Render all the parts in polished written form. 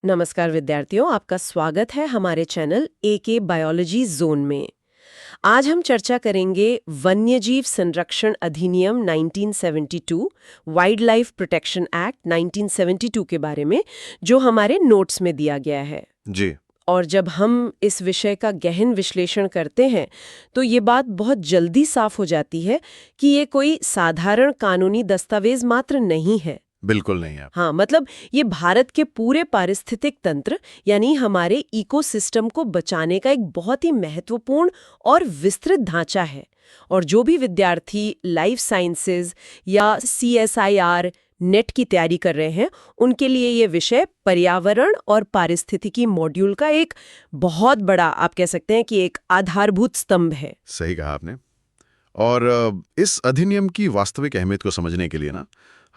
नमस्कार विद्यार्थियों, आपका स्वागत है हमारे चैनल एके बायोलॉजी जोन में। आज हम चर्चा करेंगे वन्यजीव संरक्षण अधिनियम 1972, वाइल्ड लाइफ प्रोटेक्शन एक्ट 1972 के बारे में, जो हमारे नोट्स में दिया गया है। जी। और जब हम इस विषय का गहन विश्लेषण करते हैं तो ये बात बहुत जल्दी साफ हो जाती है कि ये कोई साधारण कानूनी दस्तावेज मात्र नहीं है। बिल्कुल नहीं है। हाँ, मतलब ये भारत के पूरे पारिस्थितिक तंत्र यानी हमारे इकोसिस्टम को बचाने का एक बहुत ही महत्वपूर्ण और विस्तृत ढांचा है। और जो भी विद्यार्थी लाइफ साइंसेज या CSIR नेट की तैयारी कर रहे हैं, उनके लिए ये विषय पर्यावरण और पारिस्थितिकी मॉड्यूल का एक बहुत बड़ा, आप कह सकते हैं कि एक आधारभूत स्तंभ है। सही कहा आपने। और इस अधिनियम की वास्तविक अहमियत को समझने के लिए ना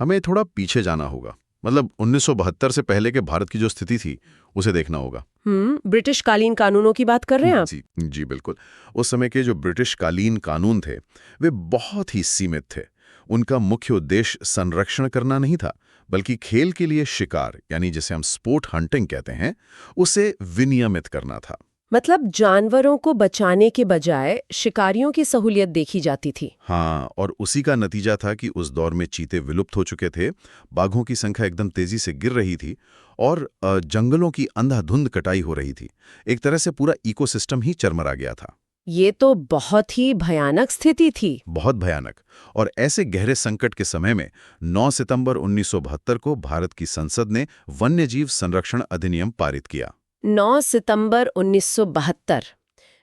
हमें थोड़ा पीछे जाना होगा। मतलब 1972 से पहले के भारत की जो स्थिति थी उसे देखना होगा। ब्रिटिश कालीन कानूनों की बात कर रहे हैं आप? जी बिल्कुल। उस समय के जो ब्रिटिश कालीन कानून थे वे बहुत ही सीमित थे। उनका मुख्य उद्देश्य संरक्षण करना नहीं था, बल्कि खेल के लिए शिकार यानी जिसे हम स्पोर्ट हंटिंग कहते हैं उसे विनियमित करना था। मतलब जानवरों को बचाने के बजाय शिकारियों की सहूलियत देखी जाती थी। हाँ, और उसी का नतीजा था कि उस दौर में चीते विलुप्त हो चुके थे, बाघों की संख्या एकदम तेजी से गिर रही थी और जंगलों की अंधाधुंध कटाई हो रही थी। एक तरह से पूरा इकोसिस्टम ही चरमरा गया था। ये तो बहुत ही भयानक स्थिति थी। बहुत भयानक। और ऐसे गहरे संकट के समय में 9 सितंबर 1972 को भारत की संसद ने वन्यजीव संरक्षण अधिनियम पारित किया। 9 सितंबर 1972।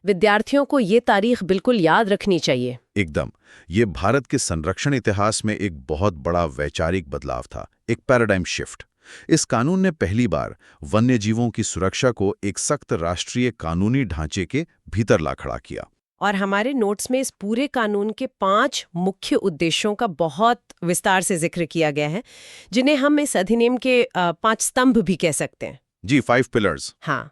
विद्यार्थियों को ये तारीख बिल्कुल याद रखनी चाहिए। एकदम। ये भारत के संरक्षण इतिहास में एक बहुत बड़ा वैचारिक बदलाव था, एक पैराडाइम शिफ्ट। इस कानून ने पहली बार वन्यजीवों की सुरक्षा को एक सख्त राष्ट्रीय कानूनी ढांचे के भीतर ला खड़ा किया। और हमारे नोट्स में इस पूरे कानून के 5 मुख्य उद्देश्यों का बहुत विस्तार से जिक्र किया गया है, जिन्हें हम इस अधिनियम के 5 स्तंभ भी कह सकते हैं। जी, 5 पिलर्स। हाँ,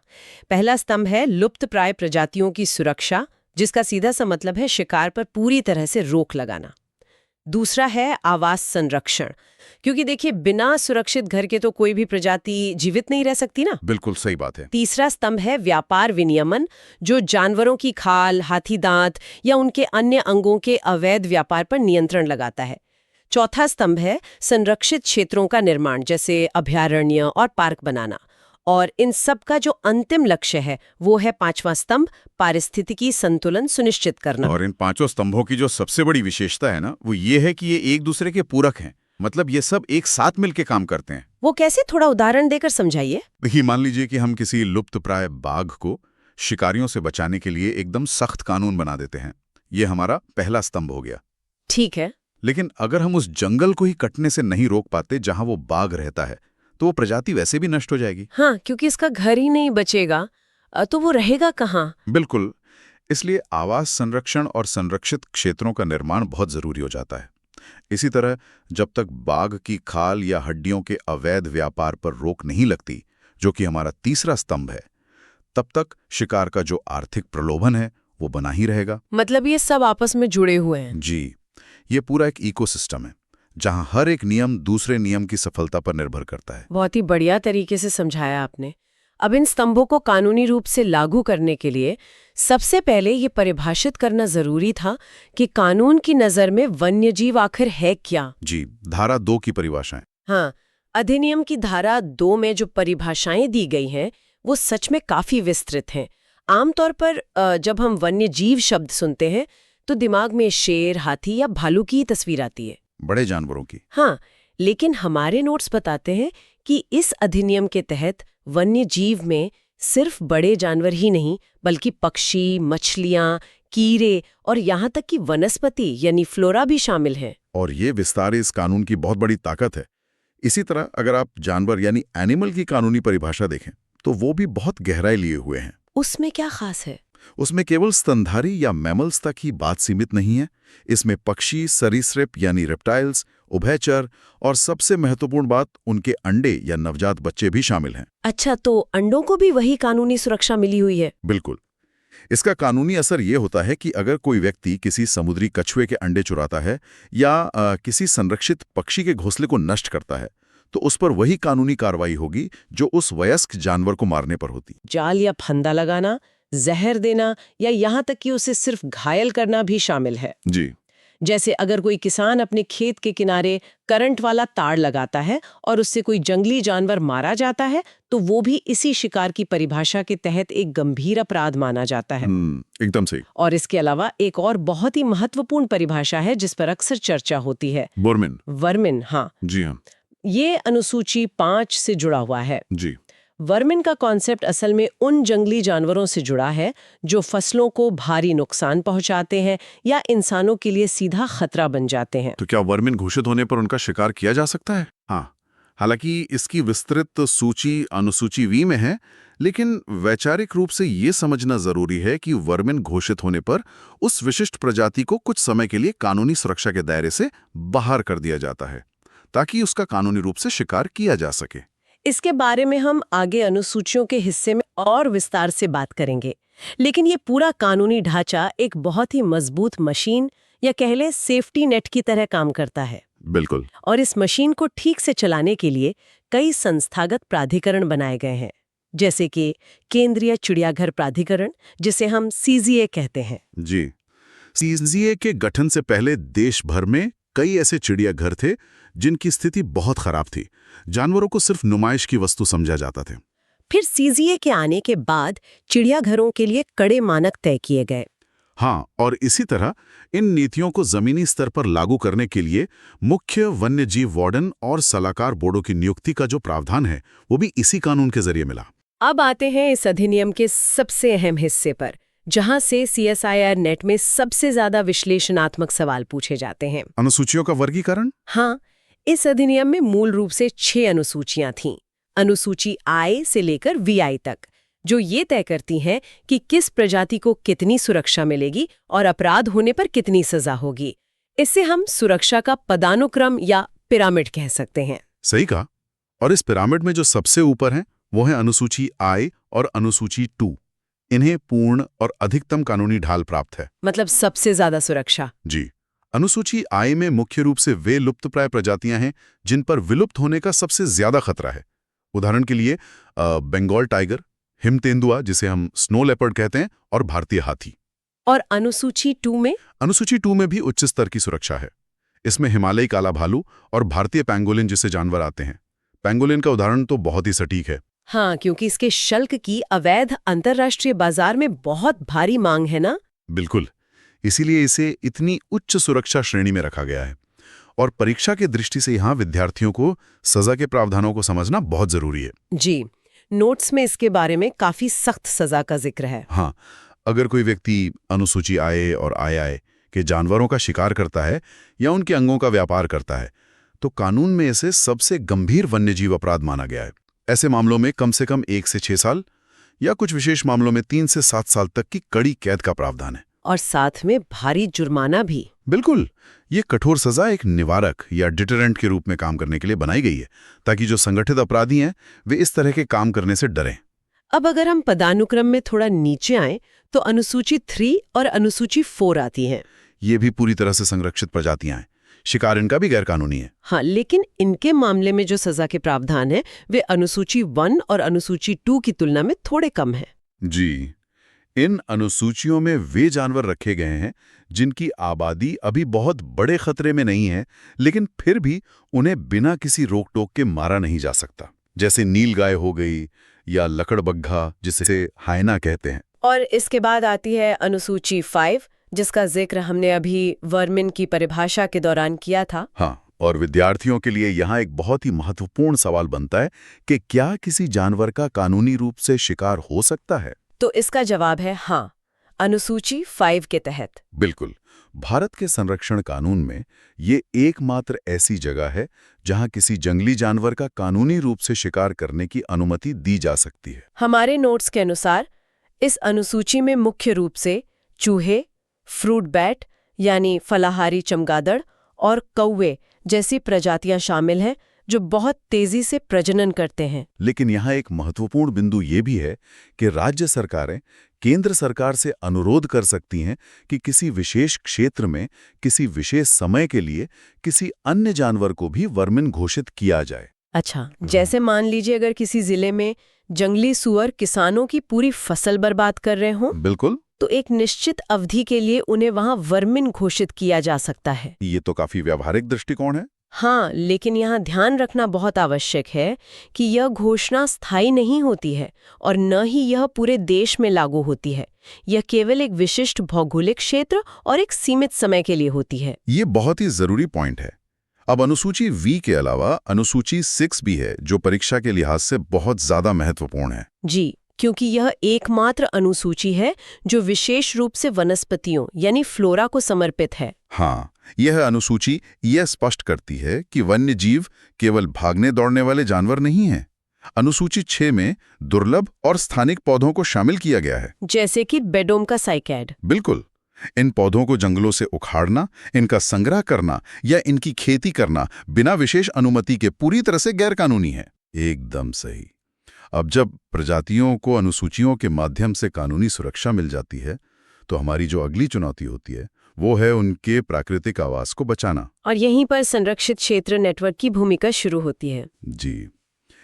पहला स्तंभ है लुप्तप्राय प्रजातियों की सुरक्षा, जिसका सीधा सा मतलब है शिकार पर पूरी तरह से रोक लगाना। दूसरा है आवास संरक्षण, क्योंकि देखिए बिना सुरक्षित घर के तो कोई भी प्रजाति जीवित नहीं रह सकती ना। बिल्कुल सही बात है। तीसरा स्तंभ है व्यापार विनियमन, जो जानवरों की खाल, हाथी दांत या उनके अन्य अंगों के अवैध व्यापार पर नियंत्रण लगाता है। चौथा स्तंभ है संरक्षित क्षेत्रों का निर्माण, जैसे अभयारण्य और पार्क बनाना। और इन सब का जो अंतिम लक्ष्य है वो है 5वां स्तंभ, पारिस्थितिकी संतुलन सुनिश्चित करना। और इन 5 स्तंभों की जो सबसे बड़ी विशेषता है ना, वो ये है कि ये एक दूसरे के पूरक हैं। मतलब ये सब एक साथ मिलकर काम करते हैं। वो कैसे, थोड़ा उदाहरण देकर समझाइए। देखिए, मान लीजिए कि हम किसी लुप्तप्राय बाघ को शिकारियों से बचाने के लिए एकदम सख्त कानून बना देते हैं। ये हमारा पहला स्तंभ हो गया। ठीक है। लेकिन अगर हम उस जंगल को ही कटने से नहीं रोक पाते जहां वो बाघ रहता है, तो वो प्रजाति वैसे भी नष्ट हो जाएगी। हाँ, क्योंकि इसका घर ही नहीं बचेगा तो वो रहेगा कहाँ? बिल्कुल। इसलिए आवास संरक्षण और संरक्षित क्षेत्रों का निर्माण बहुत जरूरी हो जाता है। इसी तरह जब तक बाघ की खाल या हड्डियों के अवैध व्यापार पर रोक नहीं लगती, जो कि हमारा तीसरा स्तंभ है, तब तक शिकार का जो आर्थिक प्रलोभन है वो बना ही रहेगा। मतलब ये सब आपस में जुड़े हुए हैं। जी, ये पूरा एक इकोसिस्टम है जहां हर एक नियम दूसरे नियम की सफलता पर निर्भर करता है। बहुत ही बढ़िया तरीके से समझाया आपने। अब इन स्तंभों को कानूनी रूप से लागू करने के लिए सबसे पहले ये परिभाषित करना जरूरी था कि कानून की नज़र में वन्यजीव आखिर है क्या। जी, धारा 2 की परिभाषाएं। हाँ, अधिनियम की धारा 2 में जो परिभाषाएं दी गई हैं वो सच में काफी विस्तृत हैं। आमतौर पर जब हम वन्यजीव शब्द सुनते हैं तो दिमाग में शेर, हाथी या भालू की तस्वीर आती है, बड़े जानवरों की। हाँ, लेकिन हमारे नोट्स बताते हैं कि इस अधिनियम के तहत वन्य जीव में सिर्फ बड़े जानवर ही नहीं, बल्कि पक्षी, मछलियां, कीड़े और यहाँ तक कि वनस्पति यानी फ्लोरा भी शामिल हैं। और ये विस्तार इस कानून की बहुत बड़ी ताकत है। इसी तरह अगर आप जानवर यानी एनिमल की कानूनी परिभाषा देखें तो वो भी बहुत गहराई लिए हुए हैं। उसमें क्या खास है? उसमें केवल स्तनधारी या मैमल्स तक ही बात सीमित नहीं है। इसमें पक्षी, सरीसृप यानी रेप्टाइल्स, उभयचर और सबसे महत्वपूर्ण बात, उनके अंडे या नवजात बच्चे भी शामिल हैं। अच्छा, तो अंडों को भी वही कानूनी सुरक्षा मिली हुई है? बिल्कुल। इसका कानूनी असर ये होता है कि अगर कोई व्यक्ति किसी समुद्री कछुए के अंडे चुराता है या किसी संरक्षित पक्षी के घोंसले को नष्ट करता है, तो उस पर वही कानूनी कार्रवाई होगी जो उस वयस्क जानवर को मारने पर होती। जाल या फंदा लगाना, जहर देना या यहाँ तक कि उसे सिर्फ घायल करना भी शामिल है। जी। जैसे अगर कोई किसान अपने खेत के किनारे करंट वाला तार लगाता है और उससे कोई जंगली जानवर मारा जाता है, तो वो भी इसी शिकार की परिभाषा के तहत एक गंभीर अपराध माना जाता है। एकदम सही। और इसके अलावा एक और बहुत ही महत्वपूर्ण परिभाषा है जिस पर अक्सर चर्चा होती है, वर्मिन। हाँ जी हाँ। ये अनुसूची 5 से जुड़ा हुआ है। जी। वर्मिन का कॉन्सेप्ट असल में उन जंगली जानवरों से जुड़ा है जो फसलों को भारी नुकसान पहुंचाते हैं या इंसानों के लिए सीधा खतरा बन जाते हैं। तो क्या वर्मिन घोषित होने पर उनका शिकार किया जा सकता है? हाँ, हालांकि इसकी विस्तृत सूची अनुसूची वी में है, लेकिन वैचारिक रूप से ये समझना जरूरी है कि वर्मिन घोषित होने पर उस विशिष्ट प्रजाति को कुछ समय के लिए कानूनी सुरक्षा के दायरे से बाहर कर दिया जाता है, ताकि उसका कानूनी रूप से शिकार किया जा सके। इसके बारे में हम आगे अनुसूचियों के हिस्से में और विस्तार से बात करेंगे, लेकिन ये पूरा कानूनी ढांचा एक बहुत ही मजबूत मशीन या कह लें सेफ्टी नेट की तरह काम करता है। बिल्कुल। और इस मशीन को ठीक से चलाने के लिए कई संस्थागत प्राधिकरण बनाए गए हैं, जैसे कि केंद्रीय चिड़ियाघर प्राधिकरण, जिसे हम CZA कहते हैं। जी। CZA के गठन से पहले देश भर में कई ऐसे चिड़ियाघर थे जिनकी स्थिति बहुत खराब थी। जानवरों को सिर्फ नुमाइश की वस्तु समझा जाता था। फिर CZA के आने के बाद चिड़ियाघरों के लिए कड़े मानक तय किए गए। हाँ, और इसी तरह इन नीतियों को जमीनी स्तर पर लागू करने के लिए मुख्य वन्य जीव वार्डन और सलाहकार बोर्डों की नियुक्ति का जो प्रावधान है, वो भी इसी कानून के जरिए मिला। अब आते हैं इस अधिनियम के सबसे अहम हिस्से पर, जहां से CSIR नेट में सबसे ज्यादा विश्लेषणात्मक सवाल पूछे जाते हैं। अनुसूचियों का वर्गीकरण? हाँ, इस अधिनियम में मूल रूप से 6 अनुसूचियां थीं। अनुसूची I से लेकर VI तक, जो ये तय करती हैं कि किस प्रजाति को कितनी सुरक्षा मिलेगी और अपराध होने पर कितनी सजा होगी। इससे हम सुरक्षा का पदानुक्रम या पिरामिड कह सकते हैं। सही कहा। और इस पिरामिड में जो सबसे ऊपर है वो है अनुसूची I और अनुसूची 2। इन्हें पूर्ण और अधिकतम कानूनी ढाल प्राप्त है। मतलब सबसे ज्यादा सुरक्षा। जी। अनुसूची I में मुख्य रूप से वे लुप्तप्राय प्रजातियां हैं जिन पर विलुप्त होने का सबसे ज्यादा खतरा है। उदाहरण के लिए बंगाल टाइगर, हिम तेंदुआ जिसे हम स्नो लेपर्ड कहते हैं, और भारतीय हाथी। और अनुसूची 2 में? अनुसूची 2 में भी उच्च स्तर की सुरक्षा है। इसमें हिमालयी काला भालू और भारतीय पैंगोलिन जिसे जानवर आते हैं। पैंगोलिन का उदाहरण तो बहुत ही सटीक है। हाँ, क्योंकि इसके शल्क की अवैध अंतर्राष्ट्रीय बाजार में बहुत भारी मांग है ना? बिल्कुल, इसीलिए इसे इतनी उच्च सुरक्षा श्रेणी में रखा गया है। और परीक्षा की दृष्टि से यहाँ विद्यार्थियों को सजा के प्रावधानों को समझना बहुत जरूरी है। जी, नोट्स में इसके बारे में काफी सख्त सजा का जिक्र है। हाँ, अगर कोई व्यक्ति अनुसूची I और II के जानवरों का शिकार करता है या उनके अंगों का व्यापार करता है, तो कानून में इसे सबसे गंभीर वन्यजीव अपराध माना गया है। ऐसे मामलों में कम से कम 1 से 6 साल या कुछ विशेष मामलों में 3 से 7 साल तक की कड़ी कैद का प्रावधान है। और साथ में भारी जुर्माना भी। बिल्कुल, ये कठोर सजा एक निवारक या डिटरेंट के रूप में काम करने के लिए बनाई गई है, ताकि जो संगठित अपराधी हैं वे इस तरह के काम करने से डरें। अब अगर हम पदानुक्रम में थोड़ा नीचे आएं, तो अनुसूची 3 और अनुसूची 4 आती हैं। ये भी पूरी तरह से संरक्षित प्रजातियां हैं। शिकार इनका भी गैरकानूनी है। हाँ, लेकिन इनके मामले में जो सजा के प्रावधान है वे अनुसूची 1 और अनुसूची 2 की तुलना में थोड़े कम है। जी, इन अनुसूचियों में वे जानवर रखे गए हैं जिनकी आबादी अभी बहुत बड़े खतरे में नहीं है, लेकिन फिर भी उन्हें बिना किसी रोक टोक के मारा नहीं जा सकता, जैसे नीलगाय हो गई या लकड़बग्घा जिसे हायना कहते हैं। और इसके बाद आती है अनुसूची 5, जिसका जिक्र हमने अभी वर्मिन की परिभाषा के दौरान किया था। हाँ, और विद्यार्थियों के लिए यहाँ एक बहुत ही महत्वपूर्ण सवाल बनता है कि क्या किसी जानवर का कानूनी रूप से शिकार हो सकता है? तो इसका जवाब है हाँ, अनुसूची 5 के तहत। बिल्कुल। भारत के संरक्षण कानून में ये एकमात्र ऐसी जगह है जहां किसी जंगली जानवर का कानूनी रूप से शिकार करने की अनुमति दी जा सकती है। हमारे नोट्स के अनुसार इस अनुसूची में मुख्य रूप से चूहे, फ्रूट बैट यानी फलाहारी चमगादड़ और कौवे जैसी प्रजातियां शामिल हैं जो बहुत तेजी से प्रजनन करते हैं। लेकिन यहाँ एक महत्वपूर्ण बिंदु ये भी है कि राज्य सरकारें केंद्र सरकार से अनुरोध कर सकती हैं कि किसी विशेष क्षेत्र में किसी विशेष समय के लिए किसी अन्य जानवर को भी वर्मिन घोषित किया जाए। अच्छा, जैसे मान लीजिए अगर किसी जिले में जंगली सुअर किसानों की पूरी फसल बर्बाद कर रहे हों, बिल्कुल। तो एक निश्चित अवधि के लिए उन्हें वहां वर्मिन घोषित किया जा सकता है। ये तो काफी व्यावहारिक दृष्टिकोण है। हाँ, लेकिन यहाँ ध्यान रखना बहुत आवश्यक है कि यह घोषणा स्थायी नहीं होती है और न ही यह पूरे देश में लागू होती है। यह केवल एक विशिष्ट भौगोलिक क्षेत्र और एक सीमित समय के लिए होती है। ये बहुत ही जरूरी पॉइंट है। अब अनुसूची V के अलावा अनुसूची 6 भी है, जो परीक्षा के लिहाज से बहुत ज्यादा महत्वपूर्ण है। जी, क्योंकि यह एकमात्र अनुसूची है जो विशेष रूप से वनस्पतियों यानी फ्लोरा को समर्पित है। हाँ, यह अनुसूची यह स्पष्ट करती है कि वन्य जीव केवल भागने दौड़ने वाले जानवर नहीं हैं। अनुसूची 6 में दुर्लभ और स्थानिक पौधों को शामिल किया गया है, जैसे कि बेडोम का साइकैड। बिल्कुल। इन पौधों को जंगलों से उखाड़ना, इनका संग्रह करना या इनकी खेती करना बिना विशेष अनुमति के पूरी तरह से गैरकानूनी है। एकदम सही। अब जब प्रजातियों को अनुसूचियों के माध्यम से कानूनी सुरक्षा मिल जाती है, तो हमारी जो अगली चुनौती होती है वो है उनके प्राकृतिक आवास को बचाना। और यहीं पर संरक्षित क्षेत्र नेटवर्क की भूमिका शुरू होती है। जी,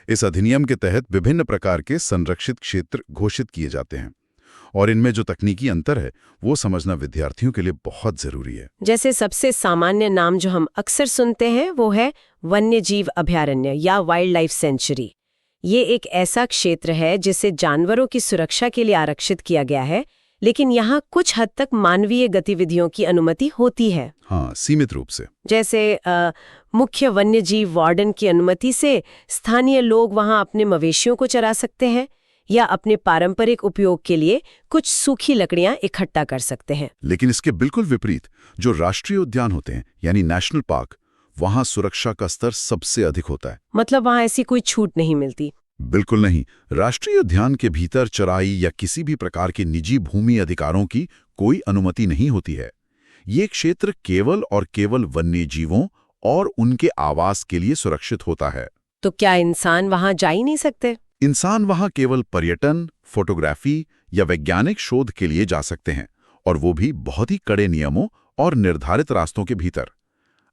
इस अधिनियम के तहत विभिन्न प्रकार के संरक्षित क्षेत्र घोषित किए जाते हैं और इनमें जो तकनीकी अंतर है वो समझना विद्यार्थियों के लिए बहुत जरूरी है। जैसे सबसे सामान्य नाम जो हम अक्सर सुनते हैं वो है वन्य जीव अभयारण्य या वाइल्ड लाइफ सेंचुरी। ये एक ऐसा क्षेत्र है जिसे जानवरों की सुरक्षा के लिए आरक्षित किया गया है, लेकिन यहाँ कुछ हद तक मानवीय गतिविधियों की अनुमति होती है। हाँ, सीमित रूप से। जैसे मुख्य वन्य जीव वार्डन की अनुमति से स्थानीय लोग वहाँ अपने मवेशियों को चरा सकते हैं या अपने पारंपरिक उपयोग के लिए कुछ सूखी लकड़ियां इकट्ठा कर सकते हैं। लेकिन इसके बिल्कुल विपरीत जो राष्ट्रीय उद्यान होते हैं यानी नेशनल पार्क, वहां सुरक्षा का स्तर सबसे अधिक होता है। मतलब वहाँ ऐसी कोई छूट नहीं मिलती? बिल्कुल नहीं। राष्ट्रीय उद्यान के भीतर चराई या किसी भी प्रकार के निजी भूमि अधिकारों की कोई अनुमति नहीं होती है। ये क्षेत्र केवल और केवल वन्य जीवों और उनके आवास के लिए सुरक्षित होता है। तो क्या इंसान वहाँ जा ही नहीं सकते? इंसान वहां केवल पर्यटन, फोटोग्राफी या वैज्ञानिक शोध के लिए जा सकते हैं, और वो भी बहुत ही कड़े नियमों और निर्धारित रास्तों के भीतर।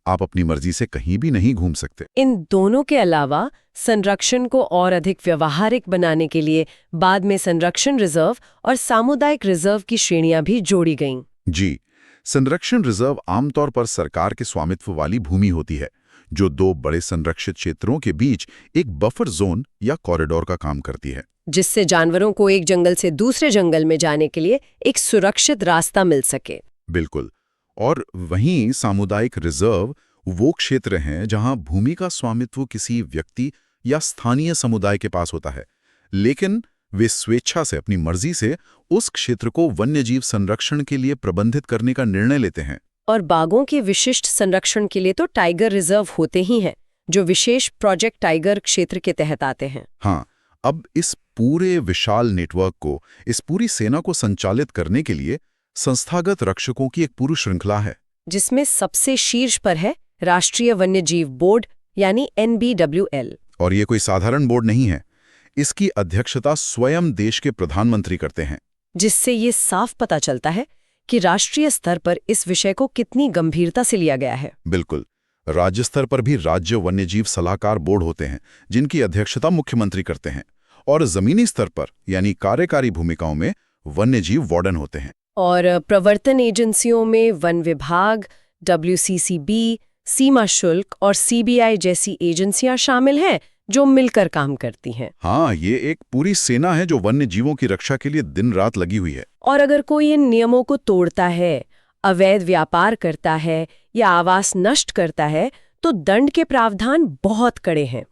आप अपनी मर्जी से कहीं भी नहीं घूम सकते। इन दोनों के अलावा संरक्षण को और अधिक व्यवहारिक बनाने के लिए बाद में संरक्षण रिजर्व और सामुदायिक रिजर्व की श्रेणियां भी जोड़ी गईं। जी, संरक्षण रिजर्व आमतौर पर सरकार के स्वामित्व वाली भूमि होती है, जो दो बड़े संरक्षित क्षेत्रों के बीच एक बफर जोन या कॉरिडोर का काम करती है, जिससे जानवरों को एक जंगल से दूसरे जंगल में जाने के लिए एक सुरक्षित रास्ता मिल सके। बिल्कुल। और वहीं सामुदायिक रिजर्व वो क्षेत्र हैं जहां भूमि का स्वामित्व किसी व्यक्ति या स्थानीय समुदाय के पास होता है, लेकिन वे स्वेच्छा से अपनी मर्जी से उस क्षेत्र को वन्यजीव संरक्षण के लिए प्रबंधित करने का निर्णय लेते हैं। और बाघों के विशिष्ट संरक्षण के लिए तो टाइगर रिजर्व होते ही हैं, जो विशेष प्रोजेक्ट टाइगर क्षेत्र के तहत आते हैं। हाँ, अब इस पूरे विशाल नेटवर्क को, इस पूरी सेना को संचालित करने के लिए संस्थागत रक्षकों की एक पूरी श्रृंखला है, जिसमें सबसे शीर्ष पर है राष्ट्रीय वन्यजीव बोर्ड यानी NBWL। और ये कोई साधारण बोर्ड नहीं है। इसकी अध्यक्षता स्वयं देश के प्रधानमंत्री करते हैं, जिससे ये साफ पता चलता है कि राष्ट्रीय स्तर पर इस विषय को कितनी गंभीरता से लिया गया है। बिल्कुल। राज्य स्तर पर भी राज्य वन्यजीव सलाहकार बोर्ड होते हैं, जिनकी अध्यक्षता मुख्यमंत्री करते हैं, और जमीनी स्तर पर यानी कार्यकारी भूमिकाओं में वन्यजीव वार्डन होते हैं। और प्रवर्तन एजेंसियों में वन विभाग, WCCB, सीमा शुल्क और CBI जैसी एजेंसियां शामिल हैं, जो मिलकर काम करती हैं। हाँ, ये एक पूरी सेना है जो वन्य जीवों की रक्षा के लिए दिन रात लगी हुई है। और अगर कोई इन नियमों को तोड़ता है, अवैध व्यापार करता है या आवास नष्ट करता है, तो दंड के प्रावधान बहुत कड़े हैं।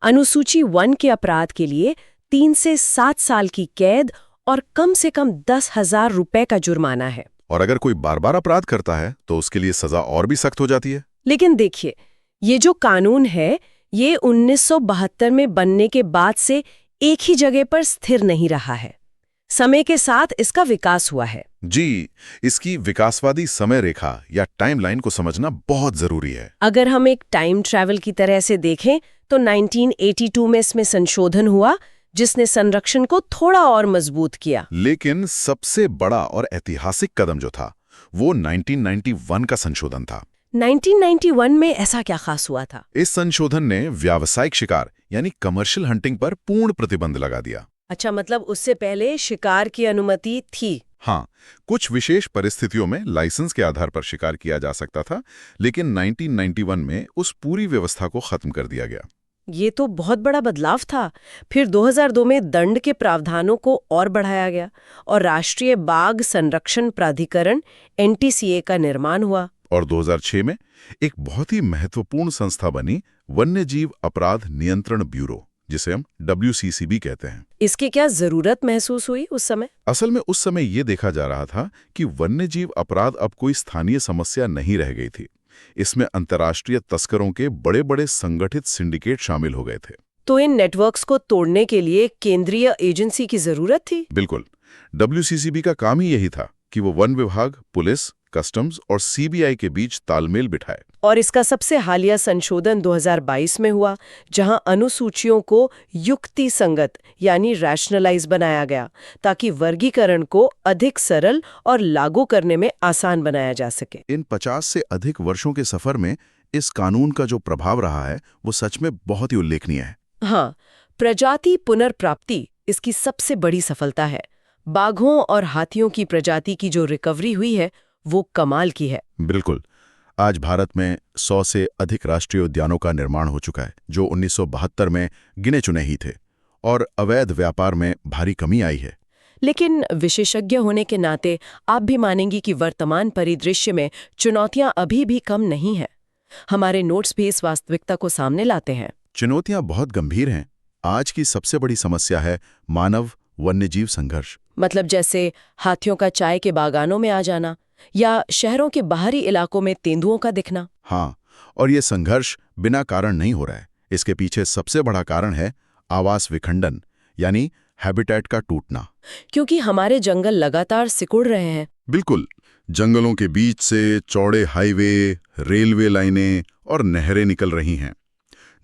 अनुसूची 1 के अपराध के लिए 3 से 7 साल की कैद और कम से कम 10,000 रुपए का जुर्माना है। और अगर कोई बार-बार अपराध करता है तो उसके लिए सजा और भी सख्त हो जाती है। लेकिन देखिए, ये जो कानून है, ये 1972 में बनने के बाद से एक ही जगह पर स्थिर नहीं रहा है। समय के साथ इसका विकास हुआ है। जी, इसकी विकासवादी समय रेखा या टाइमलाइन को समझना बहुत जरूरी है। अगर हम एक टाइम ट्रैवल की तरह से देखें तो 1982 में इसमें संशोधन हुआ, जिसने संरक्षण को थोड़ा और मजबूत किया। लेकिन सबसे बड़ा और ऐतिहासिक कदम जो था वो 1991 का संशोधन था, 1991 में ऐसा क्या खास हुआ था? इस संशोधन ने व्यावसायिक शिकार यानी कमर्शियल हंटिंग पर पूर्ण प्रतिबंध लगा दिया। अच्छा, मतलब उससे पहले शिकार की अनुमति थी। हाँ, कुछ विशेष परिस्थितियों में लाइसेंस के आधार पर शिकार किया जा सकता था, लेकिन 1991 में उस पूरी व्यवस्था को खत्म कर दिया गया। ये तो बहुत बड़ा बदलाव था। फिर 2002 में दंड के प्रावधानों को और बढ़ाया गया और राष्ट्रीय बाघ संरक्षण प्राधिकरण NTCA का निर्माण हुआ। और 2006 में एक बहुत ही महत्वपूर्ण संस्था बनी, वन्यजीव अपराध नियंत्रण ब्यूरो, जिसे हम WCCB कहते हैं। इसकी क्या जरूरत महसूस हुई उस समय? असल में उस समय ये देखा जा रहा था कि वन्यजीव अपराध अब कोई स्थानीय समस्या नहीं रह गई थी। इसमें अंतर्राष्ट्रीय तस्करों के बड़े बड़े संगठित सिंडिकेट शामिल हो गए थे। तो इन नेटवर्क्स को तोड़ने के लिए केंद्रीय एजेंसी की जरूरत थी। बिल्कुल। WCCB का काम ही यही था कि वो वन विभाग, पुलिस, कस्टम्स और CBI के बीच तालमेल बिठाए। और इसका सबसे हालिया संशोधन 2022 में हुआ, जहां अनुसूचियों को युक्ति संगत यानी रैशनलाइज बनाया गया, ताकि वर्गीकरण को अधिक सरल और लागू करने में आसान बनाया जा सके। इन 50 से अधिक वर्षों के सफर में इस कानून का जो प्रभाव रहा है वो सच में बहुत ही उल्लेखनीय है। हाँ, प्रजाति पुनर्प्राप्ति इसकी सबसे बड़ी सफलता है। बाघों और हाथियों की प्रजाति की जो रिकवरी हुई है वो कमाल की है। बिल्कुल। आज भारत में 100 से अधिक राष्ट्रीय उद्यानों का निर्माण हो चुका है, जो 1972 में गिने चुने ही थे, और अवैध व्यापार में भारी कमी आई है। लेकिन विशेषज्ञ होने के नाते आप भी मानेंगी कि वर्तमान परिदृश्य में चुनौतियां अभी भी कम नहीं हैं। हमारे नोट्स भी इस वास्तविकता को सामने लाते हैं। चुनौतियां बहुत गंभीर हैं। आज की सबसे बड़ी समस्या है मानव वन्यजीव संघर्ष। मतलब जैसे हाथियों का चाय के बागानों में आ जाना या शहरों के बाहरी इलाकों में तेंदुओं का दिखना। हाँ, और ये संघर्ष बिना कारण नहीं हो रहा है। इसके पीछे सबसे बड़ा कारण है आवास विखंडन यानी हैबिटेट का टूटना। क्योंकि हमारे जंगल लगातार सिकुड़ रहे हैं। बिल्कुल। जंगलों के बीच से चौड़े हाईवे, रेलवे लाइनें और नहरें निकल रही हैं।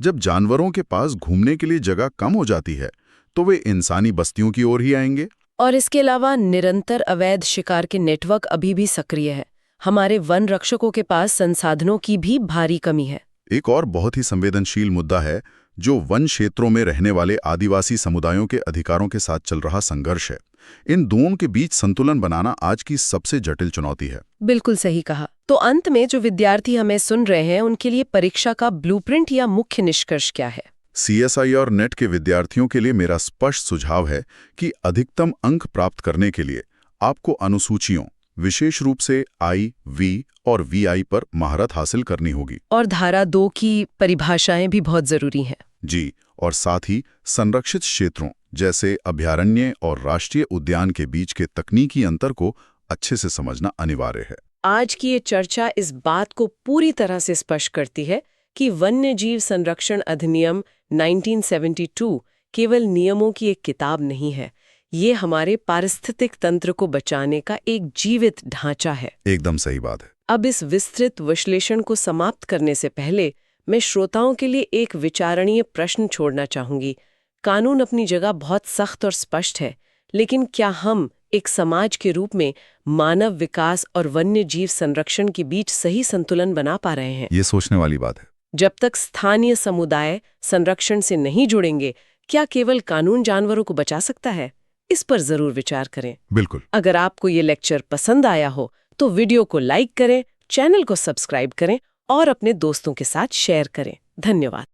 जब जानवरों के पास घूमने के लिए जगह कम हो जाती है तो वे इंसानी बस्तियों की ओर ही आएंगे। और इसके अलावा निरंतर अवैध शिकार के नेटवर्क अभी भी सक्रिय है। हमारे वन रक्षकों के पास संसाधनों की भी भारी कमी है। एक और बहुत ही संवेदनशील मुद्दा है जो वन क्षेत्रों में रहने वाले आदिवासी समुदायों के अधिकारों के साथ चल रहा संघर्ष है। इन दोनों के बीच संतुलन बनाना आज की सबसे जटिल चुनौती है। बिल्कुल सही कहा। तो अंत में जो विद्यार्थी हमें सुन रहे हैं उनके लिए परीक्षा का ब्लूप्रिंट या मुख्य निष्कर्ष क्या है? CSI और नेट के विद्यार्थियों के लिए मेरा स्पष्ट सुझाव है कि अधिकतम अंक प्राप्त करने के लिए आपको अनुसूचियों, विशेष रूप से I, V और VI पर महारत हासिल करनी होगी। और धारा 2 की परिभाषाएं भी बहुत जरूरी हैं। जी, और साथ ही संरक्षित क्षेत्रों जैसे अभयारण्य और राष्ट्रीय उद्यान के बीच के तकनीकी अंतर को अच्छे से समझना अनिवार्य है। आज की ये चर्चा इस बात को पूरी तरह से स्पष्ट करती है कि वन्यजीव संरक्षण अधिनियम 1972 केवल नियमों की एक किताब नहीं है। ये हमारे पारिस्थितिक तंत्र को बचाने का एक जीवित ढांचा है। एकदम सही बात है। अब इस विस्तृत विश्लेषण को समाप्त करने से पहले मैं श्रोताओं के लिए एक विचारणीय प्रश्न छोड़ना चाहूंगी। कानून अपनी जगह बहुत सख्त और स्पष्ट है, लेकिन क्या हम एक समाज के रूप में मानव विकास और वन्य जीव संरक्षण के बीच सही संतुलन बना पा रहे हैं? ये सोचने वाली बात है। जब तक स्थानीय समुदाय संरक्षण से नहीं जुड़ेंगे, क्या केवल कानून जानवरों को बचा सकता है? इस पर जरूर विचार करें। बिल्कुल। अगर आपको ये लेक्चर पसंद आया हो तो वीडियो को लाइक करें, चैनल को सब्सक्राइब करें और अपने दोस्तों के साथ शेयर करें। धन्यवाद।